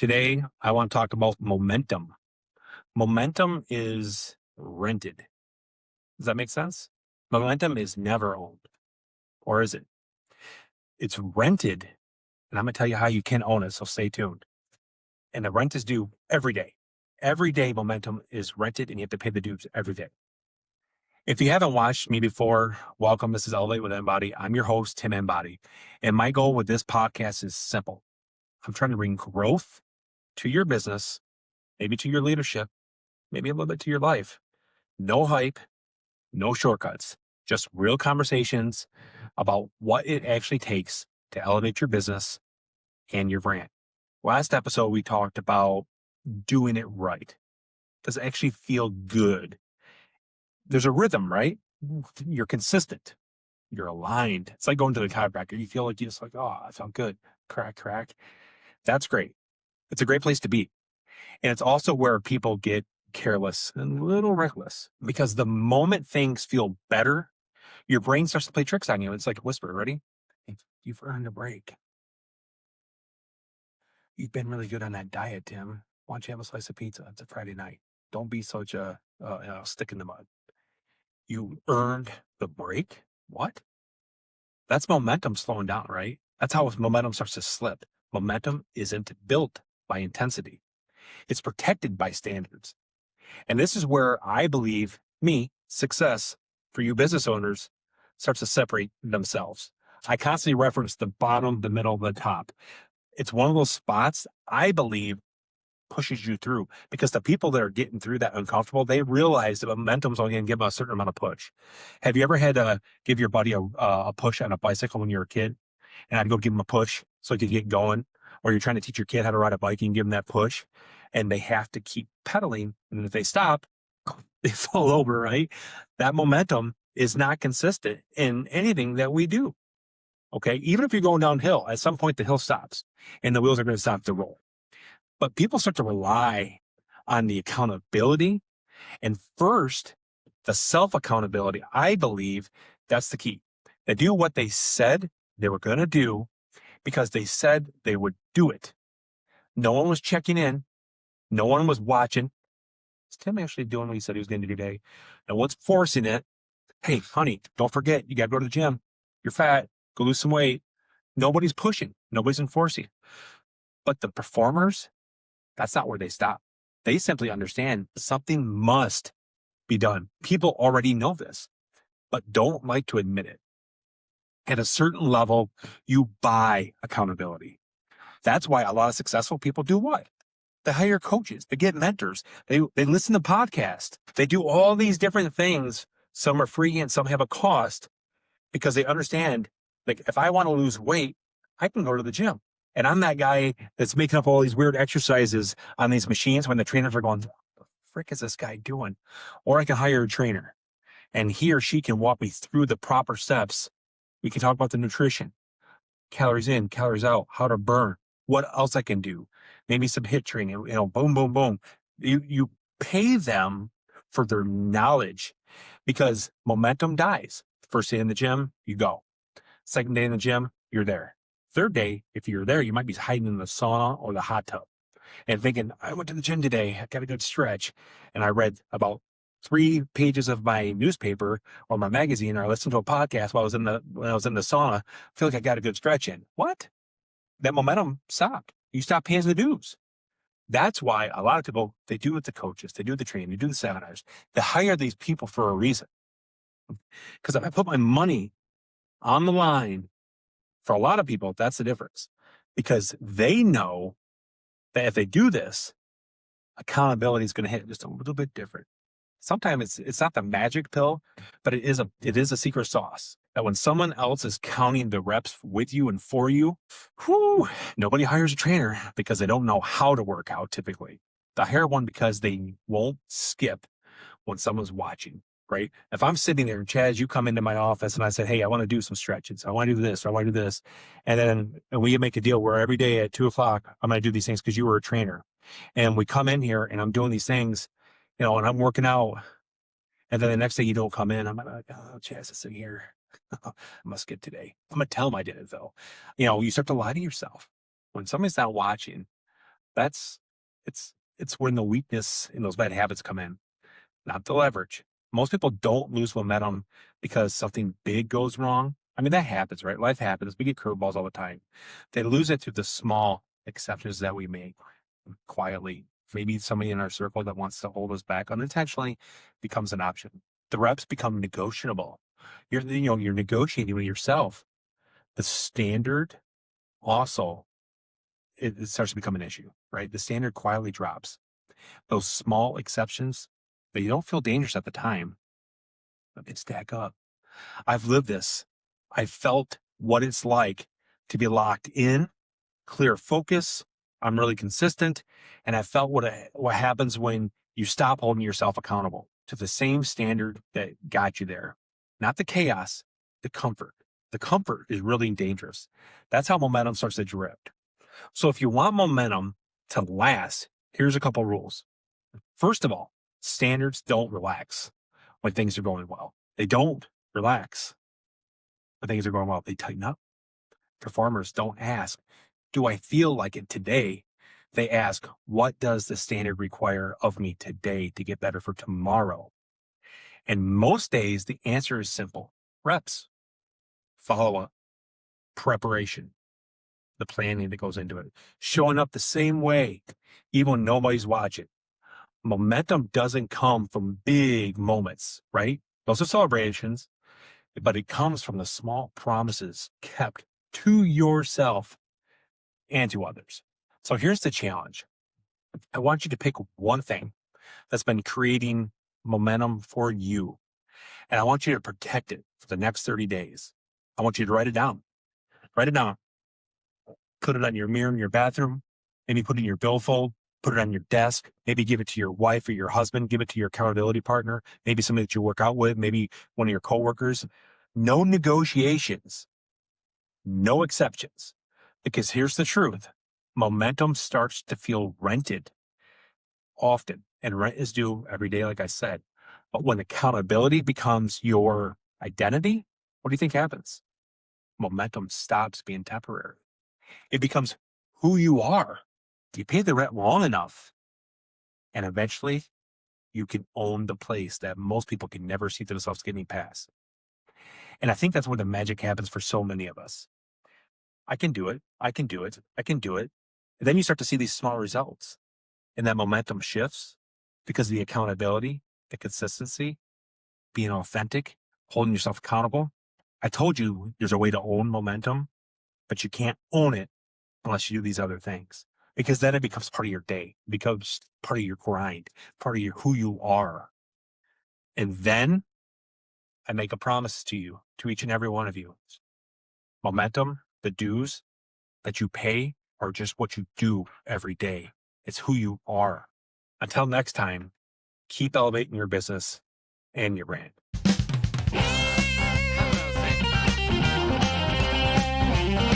Today, I want to talk about momentum. Momentum is rented. Does that make sense? Momentum is never owned, or is it? It's rented, and I'm going to tell you how you can own it, so stay tuned. And the rent is due every day. Every day, momentum is rented, and you have to pay the dues every day. If you haven't watched me before, welcome. This is Elevate with Enbody. I'm your host, Tim Enbody. And my goal with this podcast is simple. I'm trying to bring growth to your business, maybe to your leadership, maybe a little bit to your life. No hype, no shortcuts, just real conversations about what it actually takes to elevate your business and your brand. Last episode, we talked about doing it right. Does it actually feel good? There's a rhythm, right? You're consistent. You're aligned. It's like going to the chiropractor. You feel like you just like, oh, I felt good. Crack, crack. That's great. It's a great place to be. And it's also where people get careless and a little reckless because the moment things feel better, your brain starts to play tricks on you. It's like a whisper. Ready? You've earned a break. You've been really good on that diet, Tim. Why don't you have a slice of pizza? It's a Friday night. Don't be such a stick in the mud. You earned the break. What? That's momentum slowing down, right? That's how momentum starts to slip. Momentum isn't built by intensity. It's protected by standards. And this is where I believe success for you business owners starts to separate themselves. I constantly reference the bottom, the middle, the top. It's one of those spots I believe pushes you through because the people that are getting through that uncomfortable, they realize that momentum's only going to give them a certain amount of push. Have you ever had to give your buddy a push on a bicycle when you were a kid? And I'd go give him a push so he could get going. Or you're trying to teach your kid how to ride a bike and give them that push. And they have to keep pedaling. And if they stop, they fall over, right? That momentum is not consistent in anything that we do. Okay. Even if you're going downhill, at some point the hill stops and the wheels are going to stop to roll. But people start to rely on the accountability. And first, the self-accountability. I believe that's the key. They do what they said they were going to do because they said they would do it. No one was checking in. No one was watching. Is Tim actually doing what he said he was going to do today? No one's forcing it. Hey, honey, don't forget, you got to go to the gym. You're fat. Go lose some weight. Nobody's pushing. Nobody's enforcing. But the performers, that's not where they stop. They simply understand something must be done. People already know this, but don't like to admit it. At a certain level, you buy accountability. That's why a lot of successful people do what? They hire coaches, they get mentors, they listen to podcasts, they do all these different things. Some are free and some have a cost because they understand, like, if I want to lose weight, I can go to the gym. And I'm that guy that's making up all these weird exercises on these machines when the trainers are going, what the frick is this guy doing? Or I can hire a trainer and he or she can walk me through the proper steps. We can talk about the nutrition, calories in, calories out, how to burn, what else I can do, maybe some HIIT training, boom, boom, boom. You pay them for their knowledge because momentum dies. First day in the gym, you go. Second day in the gym, you're there. Third day, if you're there, you might be hiding in the sauna or the hot tub and thinking, I went to the gym today, I got a good stretch. And I read about 3 pages of my newspaper or my magazine, or I listened to a podcast when I was in the sauna. I feel like I got a good stretch in. What? That momentum stopped. You stop paying the dues. That's why a lot of people, they do it the coaches, they do the training, they do the seminars. They hire these people for a reason. Because if I put my money on the line, for a lot of people, that's the difference. Because they know that if they do this, accountability is going to hit just a little bit different. Sometimes it's not the magic pill, but it is a secret sauce that when someone else is counting the reps with you and for you, nobody hires a trainer because they don't know how to work out typically. They hire one because they won't skip when someone's watching, right? If I'm sitting there, Chaz, you come into my office and I said, hey, I want to do some stretches. I want to do this, or I want to do this. And we make a deal where every day at 2:00, I'm going to do these things because you were a trainer. And we come in here and I'm doing these things, and I'm working out. And then the next day you don't come in. I'm like, oh, Chaz is sitting here. I must skip today. I'm going to tell them I did it though. You start to lie to yourself. When somebody's not watching, That's it's when the weakness in those bad habits come in, not the leverage. Most people don't lose momentum because something big goes wrong. I mean, that happens, right? Life happens. We get curveballs all the time. They lose it through the small exceptions that we make quietly. Maybe somebody in our circle that wants to hold us back unintentionally becomes an option. The reps become negotiable. You're negotiating with yourself. The standard also, it starts to become an issue, right? The standard quietly drops. Those small exceptions, they don't feel dangerous at the time, but they stack up. I've lived this. I felt what it's like to be locked in, clear focus. I'm really consistent. And I felt what happens when you stop holding yourself accountable to the same standard that got you there. Not the chaos, the comfort. The comfort is really dangerous. That's how momentum starts to drift. So if you want momentum to last, here's a couple rules. First of all, standards don't relax when things are going well. They don't relax when things are going well. They tighten up. Performers don't ask, do I feel like it today? They ask, what does the standard require of me today to get better for tomorrow? And most days, the answer is simple: reps, follow up, preparation, the planning that goes into it, showing up the same way, even when nobody's watching. Momentum doesn't come from big moments, right? Those are celebrations, but it comes from the small promises kept to yourself and to others. So here's the challenge. I want you to pick one thing that's been creating momentum for you, and I want you to protect it for the next 30 days. I want you to write it down. Write it down. Put it on your mirror in your bathroom. Maybe put it in your billfold. Put it on your desk. Maybe give it to your wife or your husband. Give it to your accountability partner. Maybe somebody that you work out with. Maybe one of your coworkers. No negotiations. No exceptions. Because here's the truth. Momentum starts to feel rented often, and rent is due every day, like I said. But when accountability becomes your identity, what do you think happens? Momentum stops being temporary. It becomes who you are. You pay the rent long enough, and eventually you can own the place that most people can never see themselves getting past. And I think that's where the magic happens for so many of us. I can do it. I can do it. I can do it. And then you start to see these small results, and that momentum shifts because of the accountability, the consistency, being authentic, holding yourself accountable. I told you there's a way to own momentum, but you can't own it unless you do these other things, because then it becomes part of your day, it becomes part of your grind, part of your who you are. And then I make a promise to you, to each and every one of you. Momentum, the dues that you pay are just what you do every day. It's who you are. Until next time, keep elevating your business and your brand.